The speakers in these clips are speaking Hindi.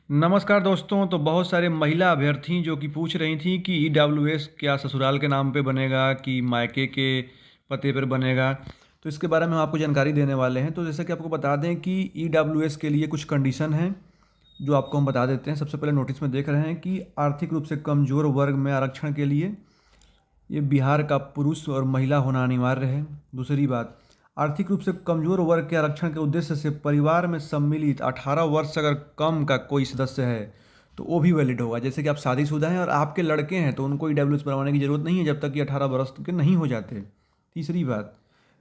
नमस्कार दोस्तों। तो बहुत सारे महिला अभ्यर्थी जो कि पूछ रही थी कि ईडब्ल्यूएस क्या ससुराल के नाम पे बनेगा कि मायके के पते पर बनेगा। तो इसके बारे में हम आपको जानकारी देने वाले हैं। तो जैसे कि आपको बता दें कि ईडब्ल्यूएस के लिए कुछ कंडीशन हैं जो आपको हम बता देते हैं। सबसे पहले नोटिस में देख रहे हैं कि आर्थिक रूप से कमज़ोर वर्ग में आरक्षण के लिए ये बिहार का पुरुष और महिला होना अनिवार्य है। दूसरी बात, आर्थिक रूप से कमजोर वर्ग के आरक्षण के उद्देश्य से परिवार में सम्मिलित 18 वर्ष से अगर कम का कोई सदस्य है तो वो भी वैलिड होगा। जैसे कि आप शादीशुदा हैं और आपके लड़के हैं तो उनको ईडब्ल्यूएस बनवाने की जरूरत नहीं है जब तक कि 18 वर्ष के नहीं हो जाते। तीसरी बात,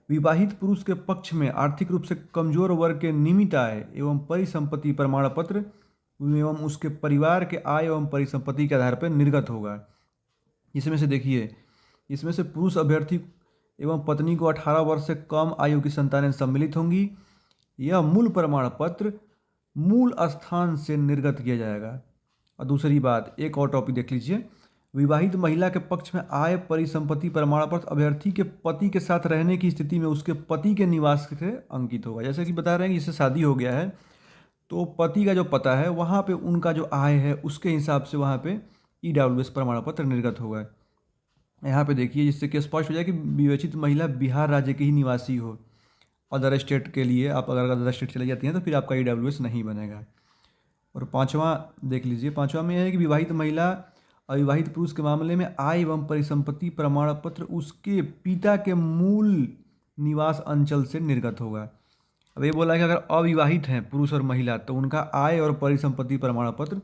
विवाहित पुरुष के पक्ष में आर्थिक रूप से कमजोर वर्ग के नियमित आय एवं परिसंपत्ति प्रमाण पत्र एवं उसके परिवार के आय एवं परिसंपत्ति के आधार पर निर्गत होगा। इसमें से देखिए, इसमें से पुरुष अभ्यर्थी एवं पत्नी को 18 वर्ष से कम आयु की संतानें सम्मिलित होंगी। यह मूल प्रमाण पत्र मूल स्थान से निर्गत किया जाएगा। और दूसरी बात, एक और टॉपिक देख लीजिए, विवाहित महिला के पक्ष में आय परिसंपत्ति प्रमाण पत्र अभ्यर्थी के पति के साथ रहने की स्थिति में उसके पति के निवास से अंकित होगा। जैसे कि बता रहे हैं कि इससे शादी हो गया है तो पति का जो पता है वहाँ पे उनका जो आय है उसके हिसाब से वहाँ पे ईडब्ल्यूएस प्रमाण पत्र निर्गत होगा। यहाँ पे देखिए, जिससे कि स्पष्ट हो जाए कि विवेचित महिला बिहार राज्य की ही निवासी हो। अदर स्टेट के लिए आप अगर अदर स्टेट चले जाती हैं तो फिर आपका ईडब्ल्यूएस नहीं बनेगा। और पांचवा देख लीजिए, पांचवा में यह है कि विवाहित महिला अविवाहित पुरुष के मामले में आय एवं परिसंपत्ति प्रमाण पत्र उसके पिता के मूल निवास अंचल से निर्गत होगा। अब ये बोला कि अगर अविवाहित हैं पुरुष और महिला तो उनका आय और परिसंपत्ति प्रमाण पत्र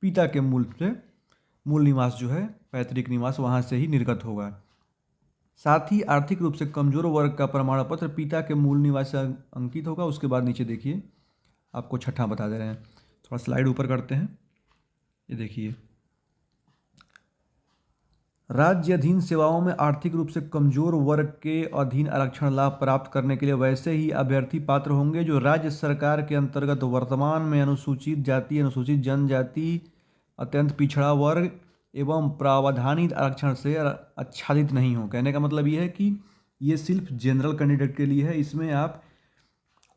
पिता के मूल निवास जो है पैतृक निवास वहाँ से ही निर्गत होगा। साथ ही आर्थिक रूप से कमजोर वर्ग का प्रमाण पत्र पिता के मूल निवास से अंकित होगा। उसके बाद नीचे देखिए, आपको छठा बता दे रहे हैं। थोड़ा स्लाइड ऊपर करते हैं। ये देखिए, राज्य अधीन सेवाओं में आर्थिक रूप से कमजोर वर्ग के अधीन आरक्षण लाभ प्राप्त करने के लिए वैसे ही अभ्यर्थी पात्र होंगे जो राज्य सरकार के अंतर्गत वर्तमान में अनुसूचित जाति, अनुसूचित जनजाति, अत्यंत पिछड़ा वर्ग एवं प्रावधानित आरक्षण से आच्छादित नहीं हो। कहने का मतलब ये है कि ये सिर्फ जनरल कैंडिडेट के लिए है, इसमें आप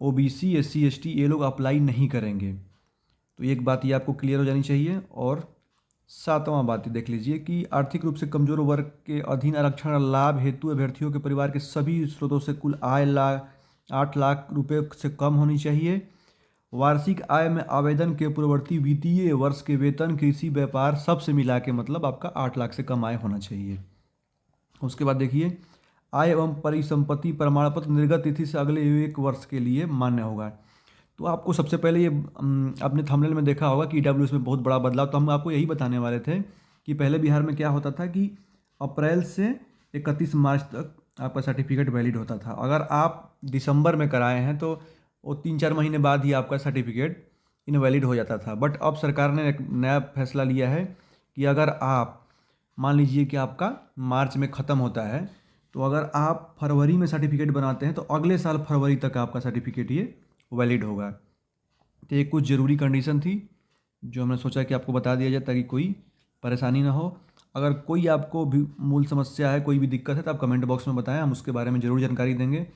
ओबीसी, एससी, एसटी ये लोग अप्लाई नहीं करेंगे। तो एक बात ये आपको क्लियर हो जानी चाहिए। और सातवां बात देख लीजिए कि आर्थिक रूप से कमजोर वर्ग के अधीन आरक्षण लाभ हेतु अभ्यर्थियों के परिवार के सभी स्रोतों से कुल आय 8 लाख रुपए से कम होनी चाहिए। वार्षिक आय में आवेदन के पूर्ववर्ती वित्तीय वर्ष के वेतन, कृषि, व्यापार सबसे मिला के मतलब आपका 8 लाख से कम आय होना चाहिए। उसके बाद देखिए, आय एवं परिसंपत्ति प्रमाण पत्र निर्गत तिथि से अगले 1 वर्ष के लिए मान्य होगा। तो आपको सबसे पहले ये अपने थंबनेल में देखा होगा कि ईडब्ल्यूएस में बहुत बड़ा बदलाव। तो हम आपको यही बताने वाले थे कि पहले बिहार में क्या होता था कि अप्रैल से 31 मार्च तक आपका सर्टिफिकेट वैलिड होता था। अगर आप दिसंबर में कराए हैं तो वो 3-4 महीने बाद ही आपका सर्टिफिकेट इनवैलिड हो जाता था। बट अब सरकार ने एक नया फैसला लिया है कि अगर आप मान लीजिए कि आपका मार्च में ख़त्म होता है तो अगर आप फरवरी में सर्टिफिकेट बनाते हैं तो अगले साल फरवरी तक आपका सर्टिफिकेट ये वैलिड होगा। तो ये कुछ ज़रूरी कंडीशन थी जो हमने सोचा कि आपको बता दिया जाए ताकि कोई परेशानी ना हो। अगर कोई आपको भी मूल समस्या है, कोई भी दिक्कत है तो आप कमेंट बॉक्स में बताएं, हम उसके बारे में ज़रूर जानकारी देंगे।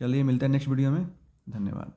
चलिए मिलते हैं नेक्स्ट वीडियो में। धन्यवाद।